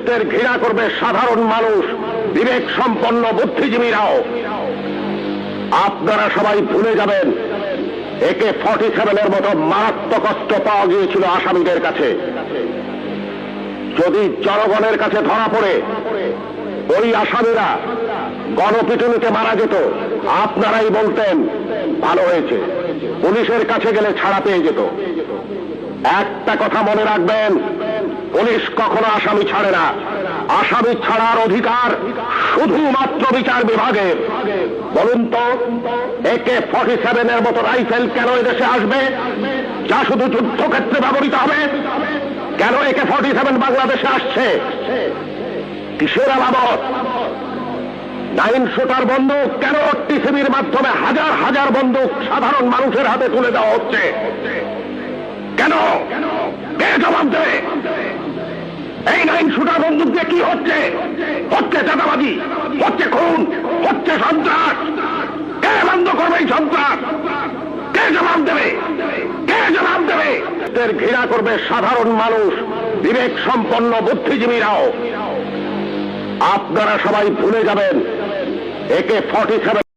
এদের ঘৃণা করবে সাধারণ মানুষ, বিবেক সম্পন্ন বুদ্ধিজীবীরাও। আপনারা সবাই ভুলে যাবেন AK-47 মতো মারাত্মক অস্ত্র পাওয়া গিয়েছিল আসামিদের কাছে। যদি জনগণের কাছে ধরা পড়ে ওই আসামিরা গণপিটুনিতে মারা যেত, আপনারাই বলতেন ভালো হয়েছে, পুলিশের কাছে গেলে ছাড়া পেয়ে যেত। একটা কথা মনে রাখবেন, পুলিশ কখনো আসামি ছাড়ে না। আসামি ছাড়ার অধিকার শুধুমাত্র বিচার বিভাগের। বলুন তো, AK-47 মতো রাইফেল কেন এদেশে আসবে, যা শুধু যুদ্ধক্ষেত্রে ব্যবহৃত হবে? কেন AK-47 বাংলাদেশে আসছে? কিসের আলামত? 9 শুটার বন্দুক কেন টিসিবির মাধ্যমে হাজার হাজার বন্দুক সাধারণ মানুষের হাতে তুলে দেওয়া হচ্ছে? কেন? কে জবাব দেবে? এই 9 শুটার বন্দুক দিয়ে কি হচ্ছে? হচ্ছে চাঁদাবাজি, হচ্ছে খুন, হচ্ছে সন্ত্রাস। কে বন্ধ করবে এই সন্ত্রাস? কে জবাব দেবে? কে জবাব দেবে? এদের ঘৃণা করবে সাধারণ মানুষ, বিবেক সম্পন্ন বুদ্ধিজীবীরাও। আপনারা সবাই ভুলে যাবেন AK-47